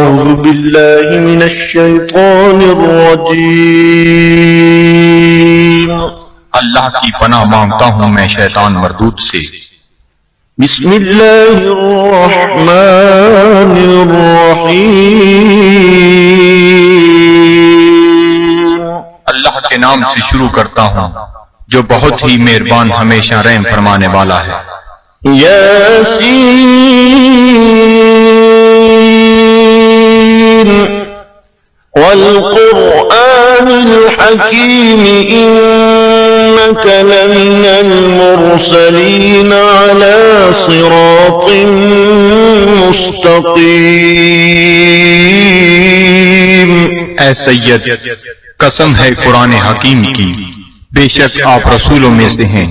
أعوذ بالله من الشيطان الرجيم اللہ کی پناہ مانگتا ہوں میں شیطان مردود سے۔ بسم الله الرحمن الرحيم اللہ کے نام سے شروع کرتا ہوں جو بہت ہی مہربان ہمیشہ رحم فرمانے والا ہے۔ ياسين والقرآن الحكيم إنك لمن المرسلين على صراط مستقيم۔ اے سید، قسم ہے قرآن حکیم کی، بے شک آپ رسولوں میں سے ہیں،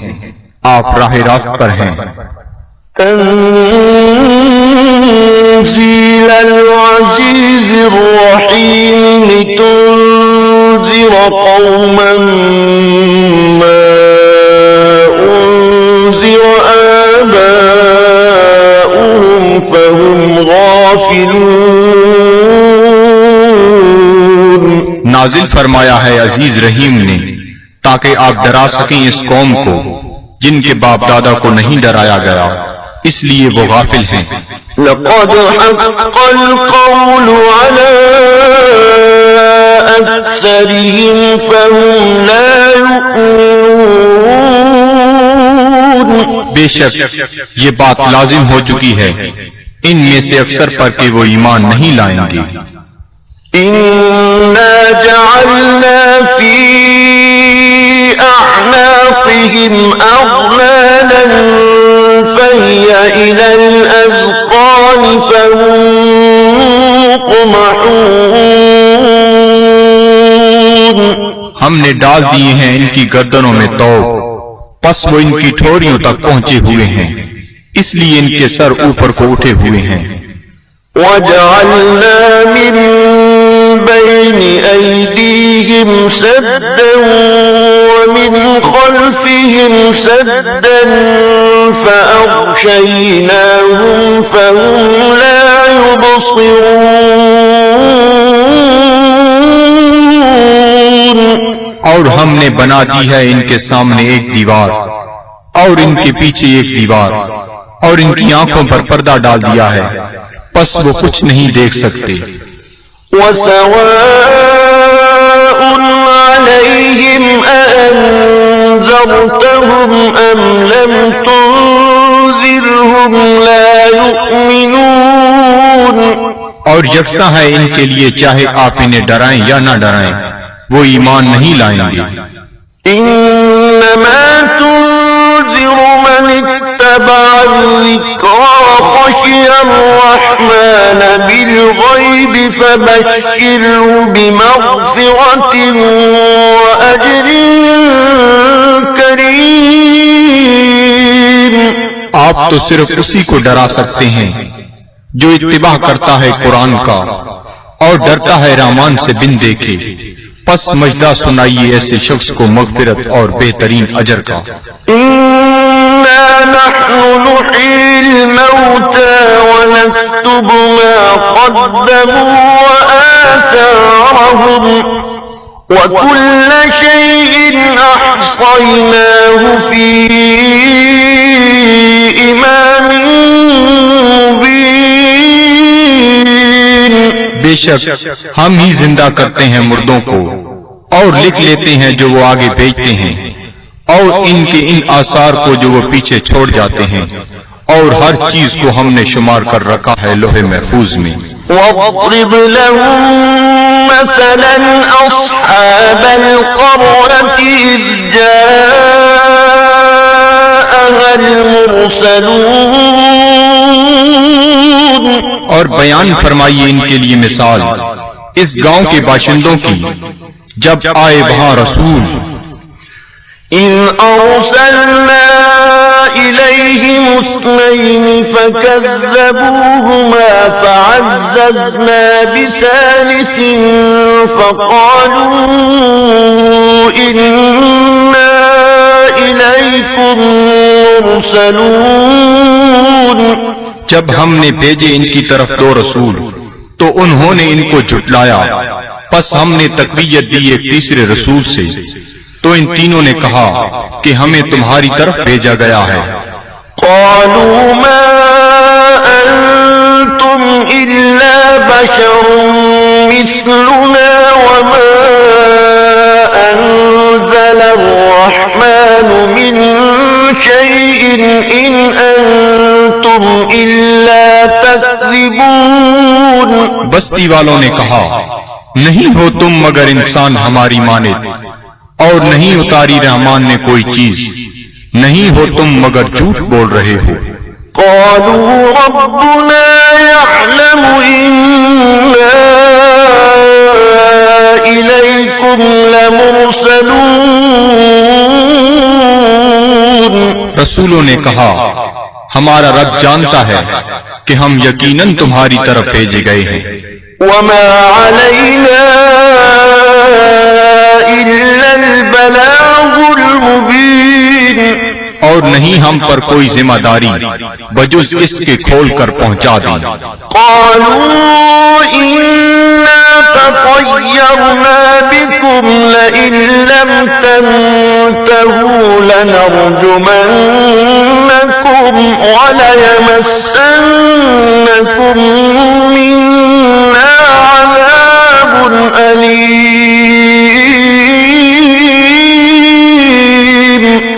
آپ راہ راست پر ہیں۔ تنزيل العزيز الرحيم لتنذر قوما ما أنذر آباؤهم فهم غافلون۔ نازل فرمایا ہے عزیز رحیم نے تاکہ آپ ڈرا سکیں اس قوم کو جن کے باپ دادا کو نہیں ڈرایا گیا، اس لیے وہ غافل ہیں۔ لقد حق القول على أكثرهم فهم لا يؤمنون۔ بے شک یہ بات لازم ہو چکی ہے ان میں سے اکثر پر کہ وہ ایمان نہیں لائیں گے۔ إنا جعلنا في أعناقهم أغلالا فهي إلى الأذقان فهم مقمحون۔ ہم نے ڈال دیے ہیں ان کی گردنوں میں توق، پس وہ ان کی ٹھوریوں تک پہنچے ہوئے ہیں، اس لیے ان کے سر اوپر کو اٹھے ہوئے ہیں۔ وجعلنا من بين أيديهم سدا ومن خلفهم سدا فأغشيناهم فهم لا يبصرون۔ اور ہم نے بنا دی ہے ان کے سامنے ایک دیوار اور ان کے پیچھے ایک دیوار، اور ان کی آنکھوں پر پردہ ڈال دیا ہے، پس وہ کچھ نہیں دیکھ سکتے۔ وسواء عليهم أأنذرتهم أم لم تنذرهم لا يؤمنون۔ اور یکساں ہے ان کے لیے چاہے آپ انہیں ڈرائیں یا نہ ڈرائیں، وہ ایمان نہیں لائیں گے۔ إنما تنذر من اتبع الذكر وخشي الرحمن بالغيب فبشره بمغفرة وأجر كريم۔ آپ تو صرف اسی کو ڈرا سکتے ہیں جو اتباع کرتا ہے قرآن کا اور ڈرتا ہے رحمان سے بن دیکھے، پس مجدہ سنائیے ایسے شخص کو مغفرت اور بہترین اجر کا۔ إنا نحن نحيي الموتى ونكتب ما قدموا وآثارهم وكل شيء أحصيناه في إمام مبين۔ بے شک ہم ہی زندہ کرتے ہیں مردوں کو اور لکھ لیتے ہیں جو وہ آگے بھیجتے ہیں، اور ان کے ان آثار کو جو وہ پیچھے چھوڑ جاتے ہیں، اور ہر چیز کو ہم نے شمار کر رکھا ہے لوح محفوظ میں۔ واضرب لهم مثلا أصحاب القرية إذ جاءها المرسلون۔ اور بیان فرمائیے ان کے لیے مثال اس گاؤں کے باشندوں کی جب آئے وہاں رسول۔ إن أرسلنا إليهم اثنين فكذبوهما فعززنا بثالث فقالوا إنا إليكم مرسلون۔ جب ہم نے بھیجے ان کی طرف دو رسول تو انہوں نے ان کو جھٹلایا۔ پس ہم نے تقویت دی ایک تیسرے رسول سے، تو ان تینوں نے کہا کہ ہمیں تمہاری طرف بھیجا گیا ہے۔ قالوا ما أنتم إلا بشر مثلنا وما أنزل الرحمن من شيء إن أنتم إلا تكذبون۔ بستی والوں نے کہا نہیں ہو تم مگر انسان ہماری مانند، اور نہیں اتاری رحمان نے کوئی چیز، نہیں ہو تم مگر جھوٹ بول رہے ہو۔ قالوا ربنا يعلم إنا إليكم لمرسلون۔ رسولوں نے کہا ہمارا رب جانتا ہے کہ ہم یقیناً تمہاری طرف بھیجے گئے ہیں۔ وما علينا إلا البلاغ المبين۔ اور نہیں ہم پر کوئی ذمہ داری بجز اس کے کھول کر پہنچا دیں۔ قالوا إنا تطيرنا بكم لئن لم تنتهوا لنرجمنكم وليمسنكم منا عذاب أليم۔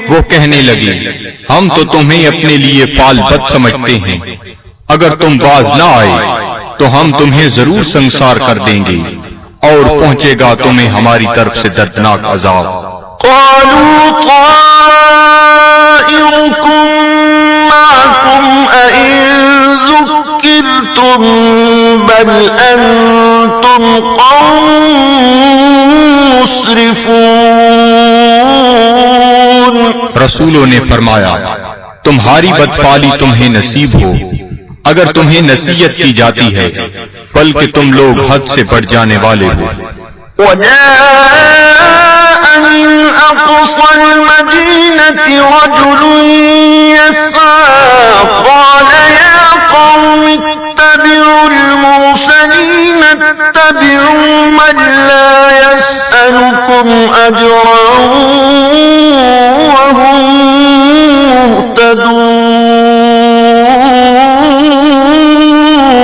وہ کہنے لگی ہم تو تمہیں اپنے لیے فال بد سمجھتے ہیں، اگر تم باز نہ آئے تو ہم تمہیں ضرور سنسار کر دیں گے، اور پہنچے گا تمہیں ہماری طرف سے دردناک عذاب۔ قالوا طائركم معكم أئن ذكرتم بل أنتم قوم مسرفون۔ رسولوں نے فرمایا تمہاری بدفعلی تمہیں نصیب ہو اگر تمہیں نصیحت کی جاتی ہے، بلکہ تم لوگ حد سے بڑھ جانے والے ہو۔ وجاء من أقصى المدينة رجل يسعى قال يا قوم اتبعوا المرسلين اتبعوا من لا يسألكم أجرا وهم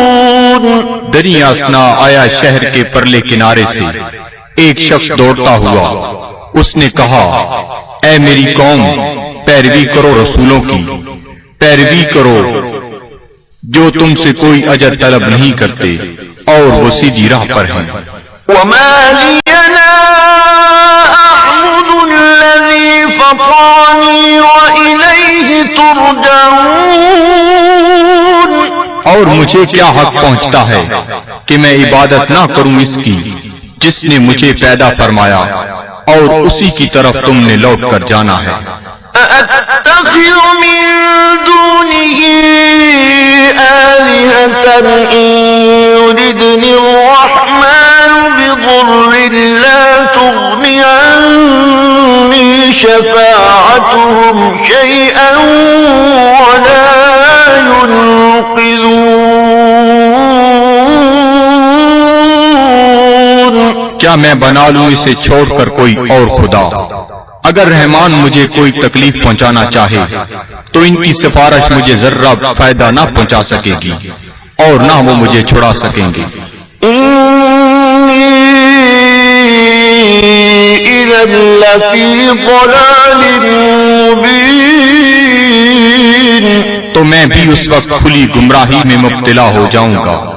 مهتدون۔ دریا اسنا آیا شہر کے پرلے کنارے سے ایک شخص دوڑتا ہوا، اس نے کہا اے میری قوم، پیروی کرو رسولوں کی، پیروی کرو جو تم سے کوئی اجر طلب نہیں کرتے اور وہ سیدھی راہ پر ہیں۔ وما لي لا أعبد الذي فطرني وإليه ترجعون۔ اور مجھے کیا حق پہنچتا ہے کہ میں عبادت نہ کروں اس کی جس نے مجھے پیدا فرمایا، اور اسی کی طرف تم نے لوٹ کر جانا ہے۔ أأتخذ من دونه آلهة إن يردني الرحمن بضر لا تغني عني شفاعتهم شيئا ولا ينقذون۔ کیا میں بنا لوں اسے چھوڑ کر کوئی اور خدا؟ اگر رحمان مجھے کوئی تکلیف پہنچانا چاہے تو ان کی سفارش مجھے ذرہ فائدہ نہ پہنچا سکے گی اور نہ وہ مجھے چھڑا سکیں گے۔ إِذًا لَّفِي ضَلَالٍ مُّبِينٍ۔ تو میں بھی اس وقت کھلی گمراہی میں مبتلا ہو جاؤں گا۔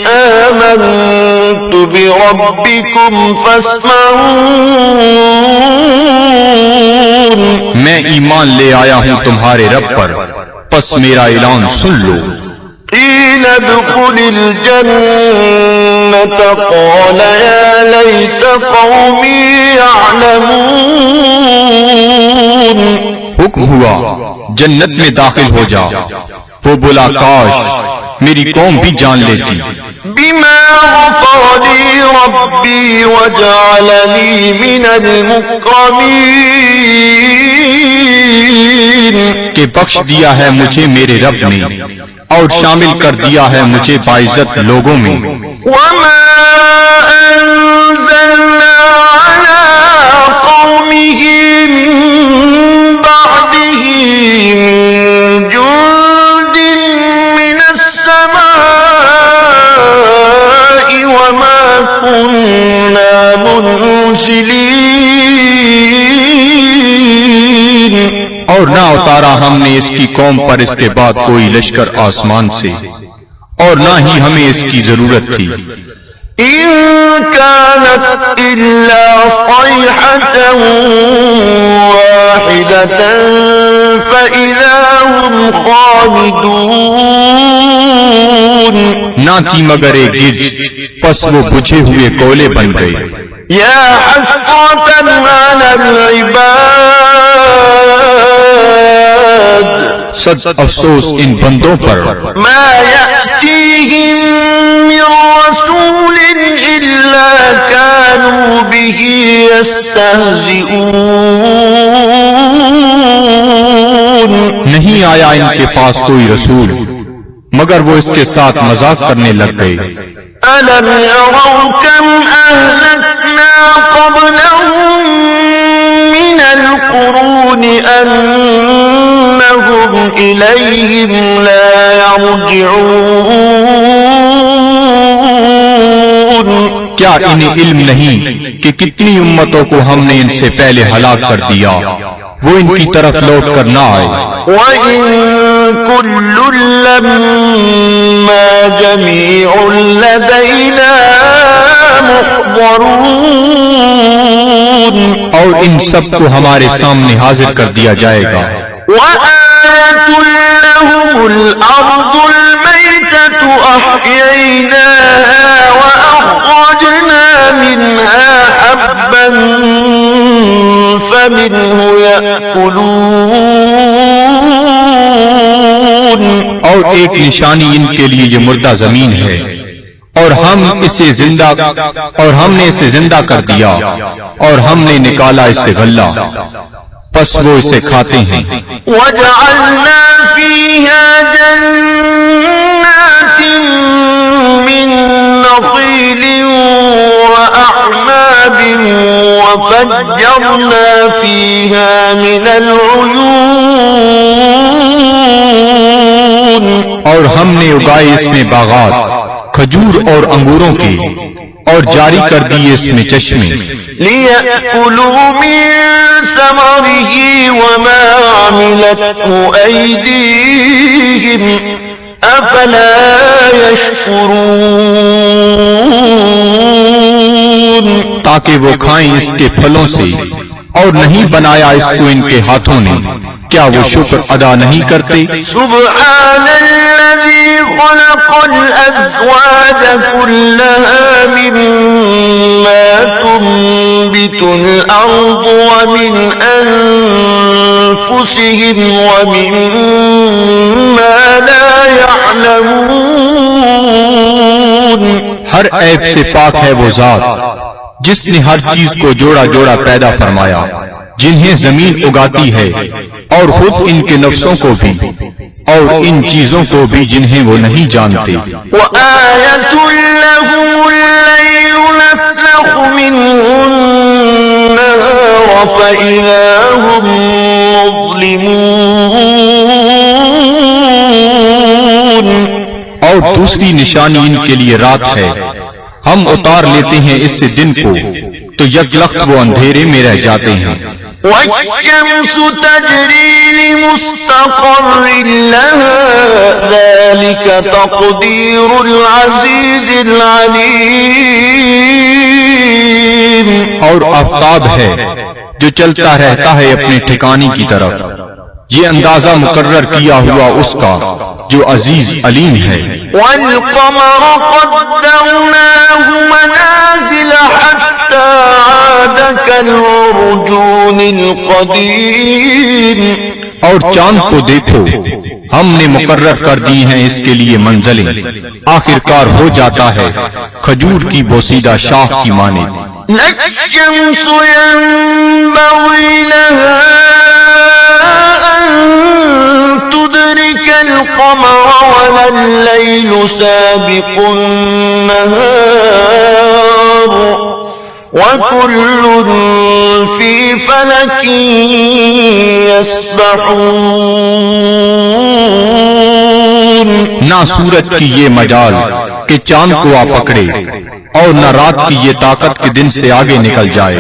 آمنت بربكم فاسمعون۔ میں ایمان لے آیا ہوں تمہارے رب پر، پس میرا اعلان سن لو۔ قيل ادخل الجنة قال يا ليت قومي يعلمون۔ حکم ہوا جنت میں داخل ہو جا، وہ بولا کاش میری قوم بھی جان لیتی۔ بما غفر لي ربي وجعلني من المكرمين کہ بخش دیا ہے مجھے میرے رب نے اور شامل کر دیا ہے مجھے باعزت لوگوں میں. وما أنزلنا على قومه من بعده من جند من السماء وما كنا منزلين اور نہ اتارا ہم نے اس کی قوم پر اس کے بعد کوئی لشکر آسمان سے اور نہ ہی ہمیں اس کی ضرورت تھی. إن كانت إلا صيحة واحدة فإذا هم خامدون نہ تھی مگر ایک گرج پس وہ بجھے ہوئے کولے بن گئے. يا حسرة على العباد صد افسوس ان بندوں پر ما يأتيهم من رسول إلا كانوا به يستهزئون نہیں آیا ان کے پاس کوئی رسول مگر وہ اس کے ساتھ مذاق کرنے لگ گئے. ألم يروا كم أهلكنا قبلهم من القرون أنهم إليهم لا يرجعون کیا انہیں علم نہیں کہ کتنی امتوں کو ہم نے ان سے پہلے ہلاک کر دیا وہ ان کی طرف لوٹ کر نہ آئے. وَإِن كُلٌّ لَّمَّا جَمِيعٌ لَّدَيْنَا مُحْضَرُونَ اور ان سب کو ہمارے سامنے حاضر کر دیا جائے گا. وَآيَةٌ لَّهُمُ الْأَرْضُ الْمَيْتَةُ أَحْيَيْنَاهَا وَأَخْرَجْنَا مِنْهَا حَبًّا فَمِنْهُ يَأْكُلُونَ اور ایک نشانی ان کے لیے یہ مردہ زمین ہے اور ہم نے اسے زندہ کر دیا اور ہم نے نکالا اس سے غلہ پس وہ اسے کھاتے ہیں. وَجَعَلْنَا فِيهَا جَنَّاتٍ مِّن نَّخِيلٍ وَأَعْنَابٍ وَفَجَّرْنَا فِيهَا مِنَ الْعُيُونِ اور ہم نے اگائے اس میں باغات کھجور اور انگوروں کے اور جاری کر دیے اس میں چشمے. لِيَأْكُلُوا مِن ثَمَرِهِ وَمَا عَمِلَتْهُ أَيْدِيهِمْ أَفَلَا يَشْكُرُونَ تاکہ وہ کھائیں اس کے پھلوں سے اور نہیں بنایا اس کو ان کے ہاتھوں نے کیا وہ شکر ادا نہیں کرتے. سبحان الذي خلق الأزواج كلها مما تنبت الأرض ومن أنفسهم ومما لا يعلمون ہر عیب سے پاک ہے وہ ذات جس نے ہر چیز کو جوڑا جوڑا پیدا فرمایا جنہیں زمین اگاتی ہے اور خود ان کے نفسوں کو بھی اور ان چیزوں کو بھی جنہیں وہ نہیں جانتے. وَآيَةٌ لَّهُمُ اللَّيْلُ نَسْلَخُ مِنْهُ النَّهَارَ فَإِذَا هُم مُظْلِمُونَ اور دوسری نشانی ان کے لیے رات ہے ہم اتار لیتے ہیں اس سے دن کو تو یک لخت وہ اندھیرے میں رہ جاتے ہیں. وَالشَّمْسُ تَجْرِي لِمُسْتَقَرٍّ لَّهَا ذَلِكَ تَقْدِيرُ الْعَزِيزِ الْعَلِيمِ اور آفتاب ہے جو چلتا رہتا ہے اپنے ٹھکانے کی طرف یہ اندازہ مقرر کیا ہوا اس کا جو عزیز علیم ہے. وَالْقَمَرَ قَدَّرْنَاهُ مَنَازِلَ حَتَّى عَادَ كَالْعُرْجُونِ الْقَدِيمِ اور چاند کو دیکھو، ہم نے مقرر کر دی ہیں اس کے لیے منزلیں، آخر کار ہو جاتا ہے کھجور کی بوسیدہ شاخ کی مانند۔ الشمس ينبغي لها أن تدرك القمر ولا الليل سابق النهار وكل في فلك يسبحون۔ نہ سورج کی یہ مجال کہ چاند کو آ پکڑے، اور نہ رات کی یہ طاقت کہ دن سے آگے نکل جائے،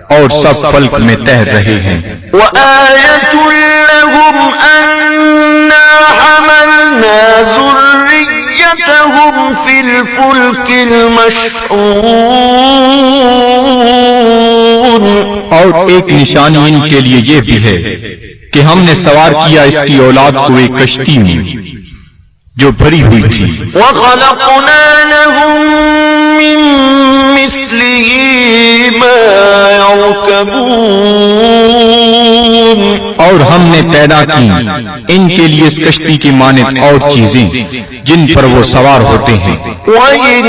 اور سب فلک میں تیر رہے ہیں۔ وآية لهم أنا حملنا ذريتهم في الفلك المشحون۔ اور ایک نشانی ان کے لیے یہ بھی ہے کہ ہم نے سوار کیا اس کی اولاد کو ایک کشتی میں جو بھری ہوئی تھی۔ وخلقنا لهم من مثله ما يركبون۔ اور ہم نے پیدا کی ان کے لیے اس کشتی کی مانند اور چیزیں جن پر وہ سوار ہوتے ہیں۔ وَإِن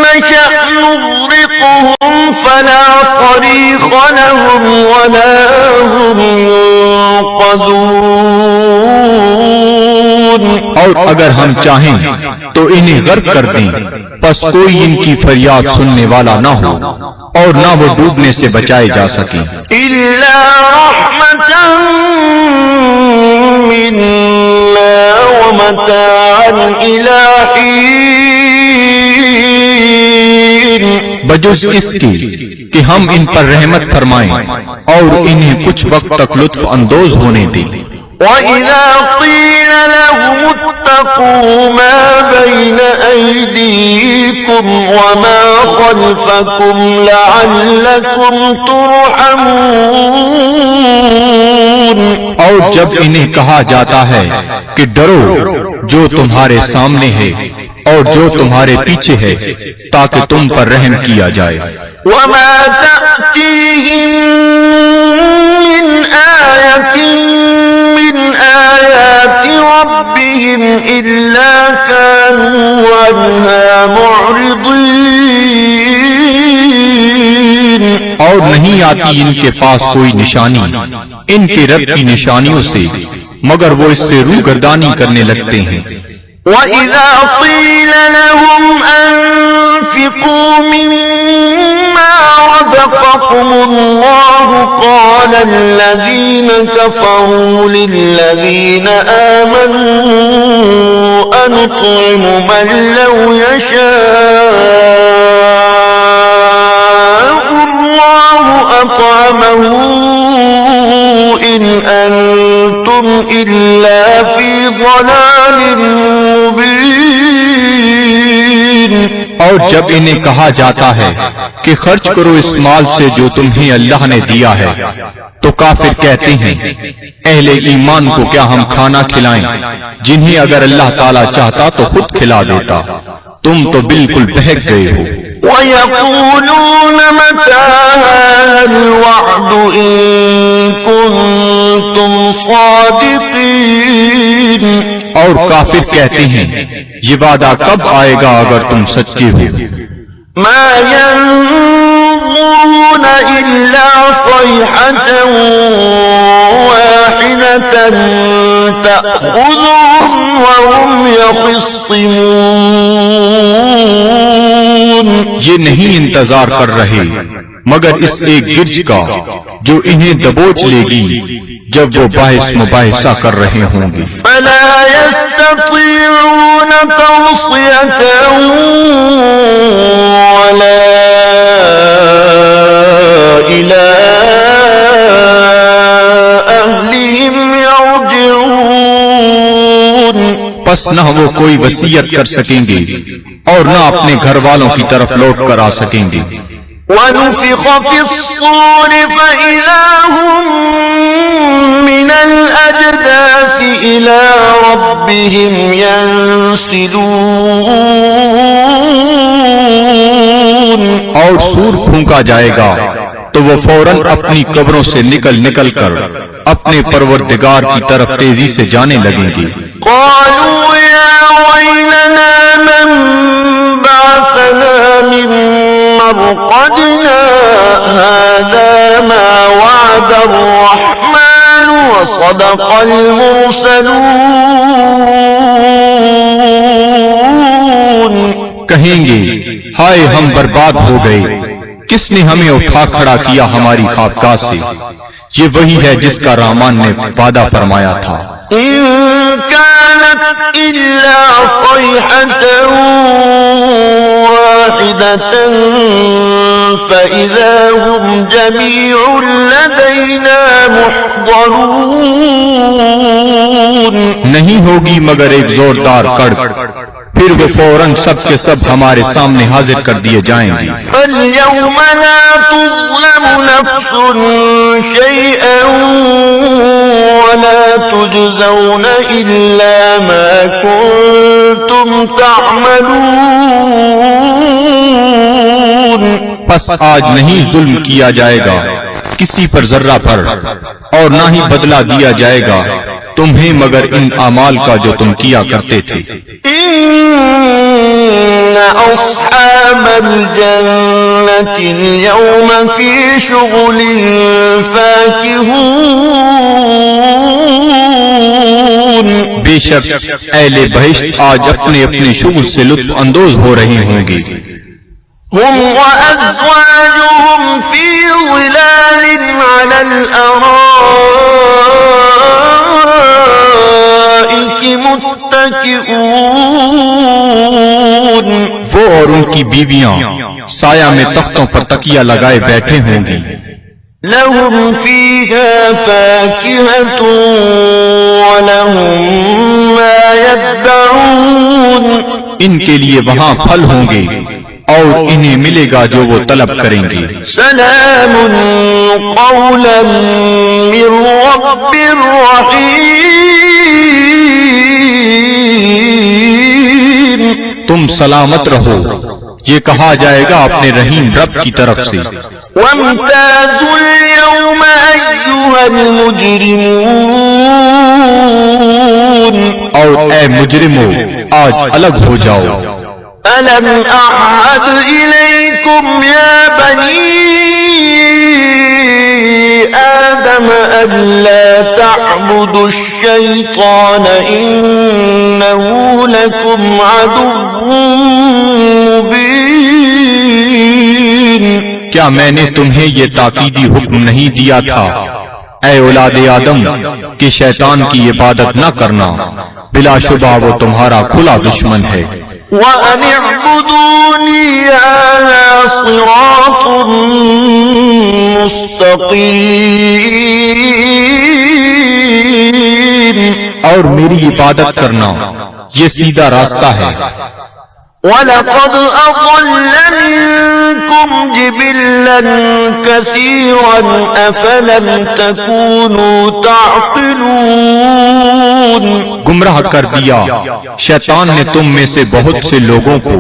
نَّشَأْ نُغْرِقْهُمْ فَلَا صَرِيخَ لَهُمْ وَلَا هُمْ يُنقَذُونَ۔ اور اگر ہم چاہیں تو انہیں غرق کر دیں، پس کوئی ان کی فریاد سننے والا نہ ہو اور نہ وہ ڈوبنے سے بچائے جا سکیں۔ إِلَّا رَحْمَةً مِّنَّا وَمَتَاعًا إِلَىٰ حِينٍ۔ بجز اس کے کہ ہم ان پر رحمت فرمائیں اور انہیں کچھ وقت تک لطف اندوز ہونے دیں۔ وَإِذَا قِيلَ لَهُمُ اتَّقُوا مَا بَيْنَ أَيْدِيكُمْ وَمَا خَلْفَكُمْ لَعَلَّكُمْ تُرْحَمُونَ۔ اور جب انہیں کہا جاتا ہے کہ ڈرو جو تمہارے سامنے ہے اور جو تمہارے پیچھے ہے تاکہ تم پر رحم کیا جائے۔ وَمَا تَأْتِيهِم مِّنْ آيَةٍ مِّنْ آيَاتِ رَبِّهِمْ إِلَّا كَانُوا عَنْهَا مُعْرِضِينَ۔ اور نہیں آتی ان کے پاس کوئی نشانی ان کے رب کی نشانیوں سے مگر وہ اس سے روگردانی کرنے لگتے ہیں۔ وَإِذَا قِيلَ لَهُمْ أَنفِقُوا مِمَّا رَزَقَكُمُ اللَّهُ قَالَ الَّذِينَ كَفَرُوا لِلَّذِينَ آمَنُوا أَنُطْعِمُ مَن لَّوْ يَشَاءُ اللَّهُ أَطْعَمَهُ إِنْ أَنتُمْ إِلَّا فِي ضَلَالٍ مُّبِينٍ۔ اور جب انہیں کہا جاتا ہے کہ خرچ کرو اس مال سے جو تمہیں اللہ نے دیا ہے تو کافر کہتے ہیں اہل ایمان کو کیا ہم کھانا کھلائیں جنہیں اگر اللہ تعالیٰ چاہتا تو خود کھلا دیتا، تم تو بالکل بہک گئے ہو۔ وَيَقُولُونَ مَتَىٰ هَٰذَا الْوَعْدُ إِن كُنتُمْ صَادِقِينَ۔ اور کافر کہتے ہیں یہ وعدہ کب آئے گا اگر تم سچے ہو۔ مَا يَنظُرُونَ إِلَّا صَيْحَةً وَاحِدَةً تَأْخُذُهُمْ وَهُمْ يَخِصِّمُونَ۔ یہ نہیں انتظار کر رہے مگر اس ایک گرج کا جو انہیں دبوچ لے گی جب وہ باعث مباحثہ کر رہے ہوں گے۔ فَلَا يَسْتَطِيعُونَ تَوْصِيَةً وَلَا إِلَىٰ أَهْلِهِمْ يَرْجِعُونَ۔ پس نہ وہ کوئی وصیت کر سکیں گے اور نہ اپنے گھر والوں کی طرف لوٹ کر آ سکیں گے۔ وَنُفِخَ فِي الصُّورِ فَإِذَا هُم مِّنَ الْأَجْدَاثِ إِلَىٰ رَبِّهِمْ يَنسِلُونَ۔ اور سور پھونکا جائے گا تو وہ فوراً اپنی قبروں سے نکل کر اپنے پروردگار کی طرف تیزی سے جانے لگیں گے۔ قالوا يا ويلنا من بعثنا من مرقدنا هذا ما وعد الرحمن وصدق المرسلون۔ کہیں گے ہائے ہم برباد ہو گئے، کس نے ہمیں اٹھا کھڑا کیا ہماری خوابگاہ سے؟ یہ وہی ہے جس کا رحمان نے وعدہ فرمایا تھا۔ إن كانت إلا صيحة واحدة فإذا هم جميع لدينا محضرون۔ نہیں ہوگی مگر ایک زوردار کڑک، پھر وہ فوراً سب کے سب ہمارے سامنے حاضر کر دیے جائیں گے۔ فاليوم لا تظلم نفس شيئا ولا تجزون إلا ما كنتم تعملون۔ پس آج نہیں ظلم کیا جائے گا کسی پر ذرہ پر، اور نہ ہی بدلہ دیا جائے گا تمہیں مگر ان اعمال کا جو تم کیا کرتے تھے۔ إن أصحاب الجنة اليوم في شغل فاكهون۔ بے شک اہل بہشت آج اپنے اپنے شغل سے لطف اندوز ہو رہے ہوں گے۔ هم وأزواجهم في ظلال على الأرائك متكئون۔ وہ اور ان کی بیویاں سایہ میں تختوں پر تکیہ لگائے بیٹھے ہوں گی۔ لهم فيها فاكهة ولهم ما يدعون۔ ان کے لیے وہاں پھل ہوں گے اور انہیں ملے گا جو وہ طلب کریں گے۔ سلام قولا من رب رحیم۔ تم سلامت رہو، یہ کہا جائے گا اپنے رحیم رب کی طرف سے۔ وامتازوا اليوم أيها المجرمون۔ اور اے مجرمو آج الگ ہو جاؤ۔ ألم أعهد إليكم يا بني آدم ألا تعبدوا الشيطان إنه لكم عدو مبين۔ کیا میں نے تمہیں یہ تاکیدی حکم نہیں دیا تھا اے اولاد آدم کہ شیطان کی عبادت نہ کرنا، بلا شبہ وہ تمہارا کھلا دشمن ہے۔ وَأَنِ اعْبُدُونِي هَذَا صِرَاطٌ مُسْتَقِيمٌ۔ اور میری عبادت کرنا یہ سیدھا راستہ ہے۔ وَلَقَدْ أَضَلَّ مِنكُمْ جِبِلًّا كَثِيرًا أَفَلَمْ تَكُونُوا تَعْقِلُونَ۔ گمراہ کر دیا شیطان نے تم میں سے بہت سے لوگوں کو،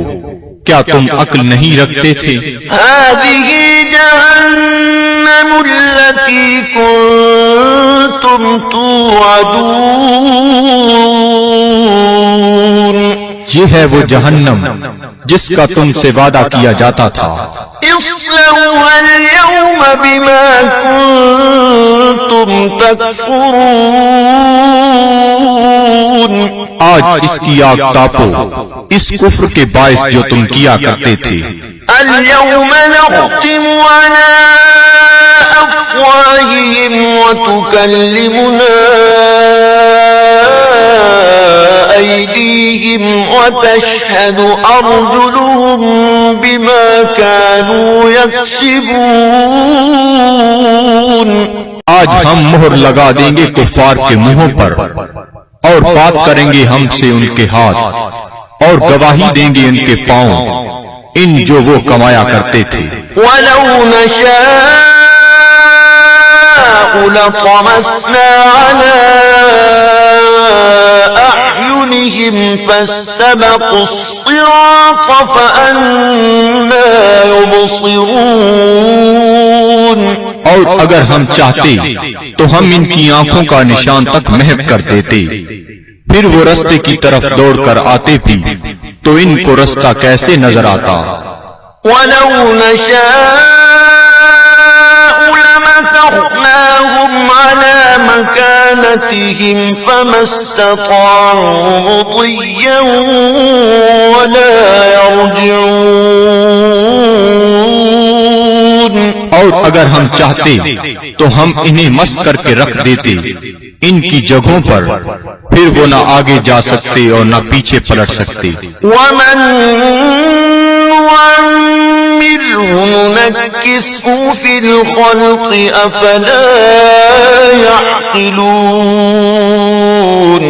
کیا تم عقل نہیں رکھتے تھے؟ هَذِهِ جَهَنَّمُ الَّتِي كُنتُمْ تُوعَدُونَ۔ یہ ہے وہ جہنم جس کا تم سے وعدہ کیا جاتا تھا۔ اصلوها اليوم بما كنتم تكفرون۔ آج اس کی آگ تاپو اس کفر کے باعث جو تم کیا کرتے تھے۔ اليوم نختم على أفواههم وتكلمنا أيديهم وتشهد أرجلهم بما كانوا يكسبون۔ آج ہم مہر لگا دیں گے کفار کے منہوں پر، اور بات کریں گے ہم سے ان کے ہاتھ، اور گواہی دیں گے ان کے پاؤں ان جو وہ کمایا کرتے تھے۔ وَلَوْ نَشَاءُ لَطَمَسْنَا عَلَىٰ أَعْيُنِهِمْ فَاسْتَبَقُوا الصِّرَاطَ فَأَنَّىٰ يُبْصِرُونَ۔ اور اگر ہم چاہتے تو ہم ان کی آنکھوں کا نشان تک محو کر دیتے، پھر وہ رستے کی طرف دوڑ کر آتے بھی تو ان کو رستہ کیسے نظر آتا؟ وَلَوْ نَشَاءُ لَمَسَخْنَاهُمْ عَلَى مَكَانَتِهِمْ فَمَا اسْتَطَاعُوا مُضِيًّا وَلَا يَرْجِعُونَ۔ اور اگر ہم چاہتے تو ہم انہیں مس کر کے رکھ دیتے ان کی جگہوں پر، پھر وہ نہ آگے جا سکتے اور نہ پیچھے پلٹ سکتے۔ وَمَن نُّعَمِّرْهُ نُنَكِّسْهُ فِي الْخَلْقِ أَفَلَا يَعْقِلُونَ۔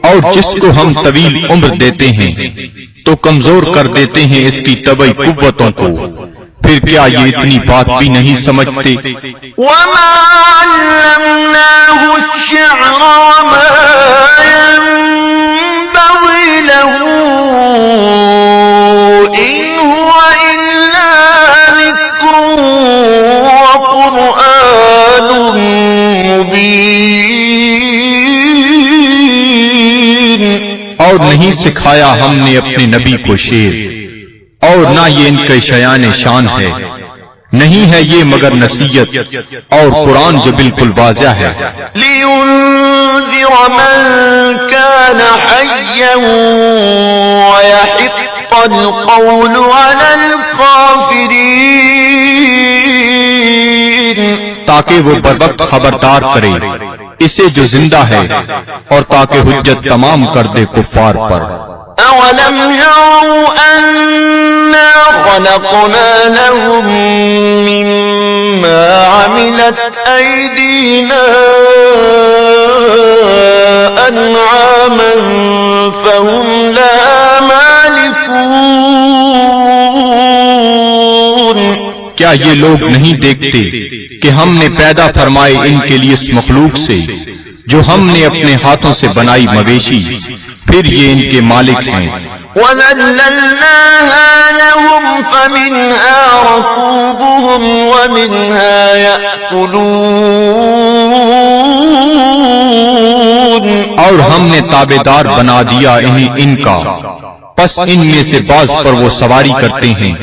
اور جس کو ہم طویل عمر دیتے ہیں تو کمزور کر دیتے ہیں اس کی طبعی قوتوں کو، پھر کیا یہ اتنی بات بھی نہیں سمجھتے؟ وَمَا عَلَّمْنَاهُ الشِّعْرَ وَمَا يَنبَغِي لَهُ إِنْ هُوَ إِلَّا ذِكْرٌ وَقُرْآنٌ مُبِينٌ۔ اور نہیں سکھایا ہم نے اپنے نبی کو شعر، اور نہ یہ ان کے شیان شان ہے، نہیں ہے یہ مگر نصیحت اور قرآن جو بالکل واضح ہے۔ لِيُنذِرَ مَن كَانَ حَيًّا وَيَحِقَّ الْقَوْلُ عَلَى الْكَافِرِينَ۔ تاکہ وہ بروقت خبردار کرے اسے جو زندہ ہے، اور تاکہ حجت تمام کر دے کفار پر۔ أَوَلَمْ يَرَوْا أَنَّا خَلَقْنَا لَهُم مِّمَّا عَمِلَتْ أَيْدِينَا أَنْعَامًا فَهُمْ لَهَا مَالِكُونَ۔ کیا یہ لوگ نہیں دیکھتے کہ ہم نے پیدا فرمائے ان کے لیے اس مخلوق سے جو ہم نے اپنے ہاتھوں سے بنائی مویشی، پھر یہ ان کے مالک ہیں۔ وَذَلَّلْنَاهَا لَهُمْ فَمِنْهَا رَكُوبُهُمْ وَمِنْهَا يَأْكُلُونَ۔ اور ہم نے تابعدار بنا دیا انہیں ان کا، پس ان میں سے بعض پر وہ سواری کرتے ہیں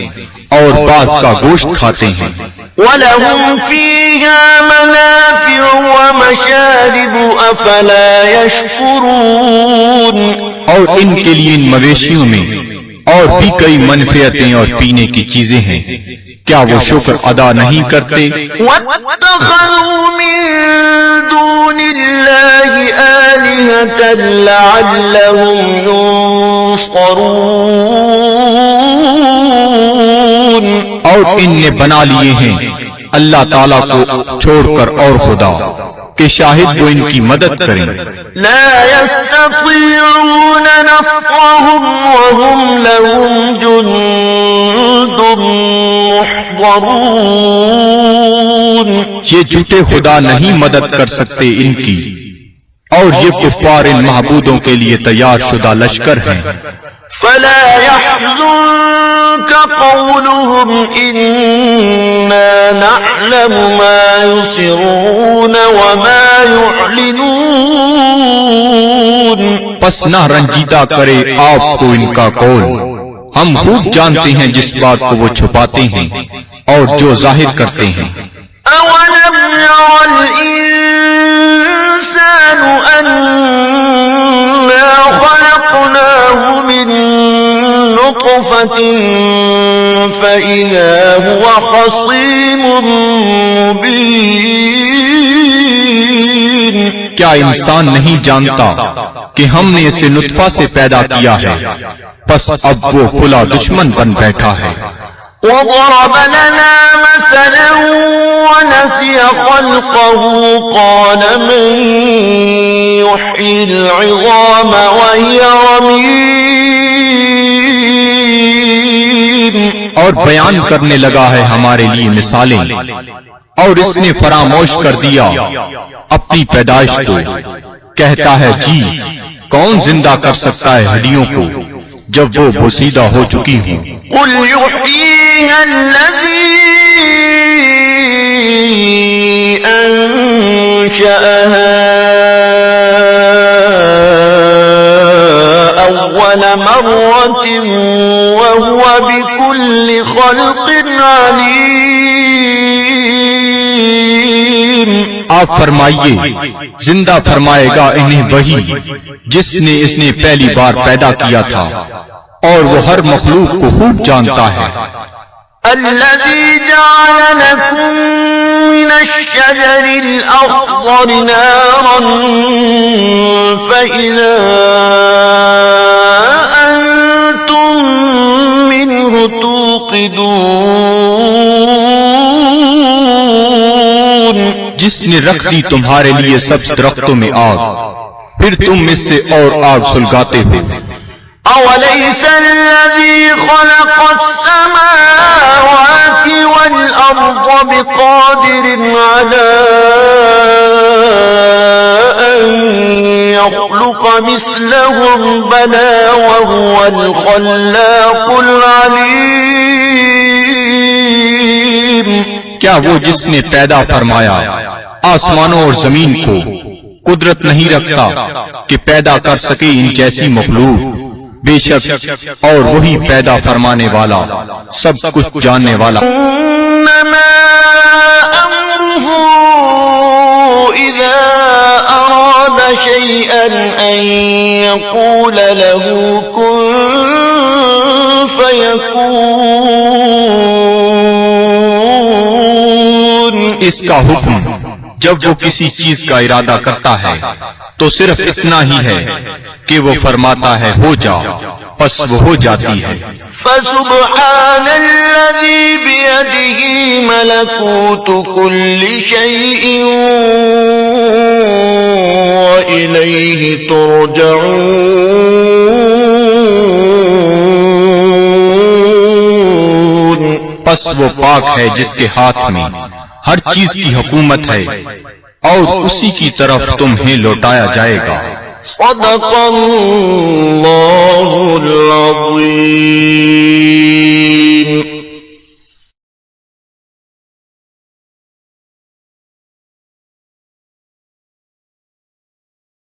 اور بعض کا گوشت کھاتے ہیں۔ وَلَهُمْ فِيهَا مَنَافِعُ وَمَشَارِبُ أَفَلَا يَشْكُرُونَ۔ اور ان کے لیے ان مویشیوں میں اور بھی کئی منفعتیں اور پینے کی چیزیں ہیں، کیا وہ شکر ادا نہیں کرتے؟ وَاتَّخَذُوا مِن دُونِ اللَّهِ آلِهَةً لَعَلَّهُمْ يُنصَرُونَ۔ اور ان نے بنا لیے ہیں اللہ تعالیٰ کو چھوڑ کر اور خدا کہ شاہد وہ ان کی مدد کریں۔ لا يستطيعون نصرهم وهم لهم جند محضرون۔ یہ جھوٹے خدا نہیں مدد کر سکتے ان کی، اور یہ کفار ان معبودوں کے لیے تیار شدہ لشکر ہیں۔ فلا يحزنك قولهم إنا نعلم ما يسرون وما يعلنون۔ پس نہ رنجیدہ کرے آپ کو ان کا قول، ہم خوب جانتے ہیں جس بات کو وہ چھپاتے ہیں اور جو ظاہر کرتے ہیں۔ أولم ير الإنسان أنا خلقناه من نطفة فإذا هو خصيم مبين۔ کیا انسان نہیں جانتا کہ ہم نے اسے نطفہ سے پیدا کیا ہے، پس اب وہ کھلا دشمن بن بیٹھا ہے۔ وضرب لنا مثلا ونسي خلقه قال من يحيي العظام وهي رميم۔ اور بیان کرنے لگا ہے ہمارے لیے مثالیں، اور اس نے فراموش کر دیا اپنی پیدائش کو، کہتا ہے جی کون زندہ کر سکتا ہے ہڈیوں کو جب وہ بوسیدہ ہو چکی ہوں۔ قل يحييها الذي أنشأها أول مرة وهو بكل خلق عليم. آپ فرمائیے زندہ فرمائے گا انہیں وہی جس نے اس نے پہلی بار پیدا کیا تھا اور وہ ہر مخلوق کو خوب جانتا ہے. الذي جعل لكم من الشجر الأخضر نارا فإذا أنتم منه توقدون. جس نے رکھ دی تمہارے لیے سب درختوں میں آگ پھر تم اس سے اور آگ سلگاتے ہو. أوليس الذي خلق السماوات والأرض بقادر على أن يخلق مثلهم بلى وهو الخلاق العليم. کیا وہ جس نے پیدا فرمایا آسمانوں اور زمین کو قدرت نہیں رکھتا کہ پیدا کر سکے ان جیسی مخلوق؟ بے شک اور وہی پیدا فرمانے والا سب کچھ جاننے والا. إنما أمره إذا أراد شيئا أن يقول له كن فيكون. اس کا حکم جب وہ کسی چیز کا ارادہ کرتا ہے تو صرف اتنا ہی ہے کہ وہ فرماتا ہے ہو جا، پس وہ ہو جاتی ہے. فسبحان الذي بيده ملكوت كل شيء وإليه ترجعون. پس وہ پاک ہے جس کے ہاتھ میں ہر چیز کی حکومت ہے اور اسی کی طرف تمہیں لوٹایا جائے گا. صدق اللہ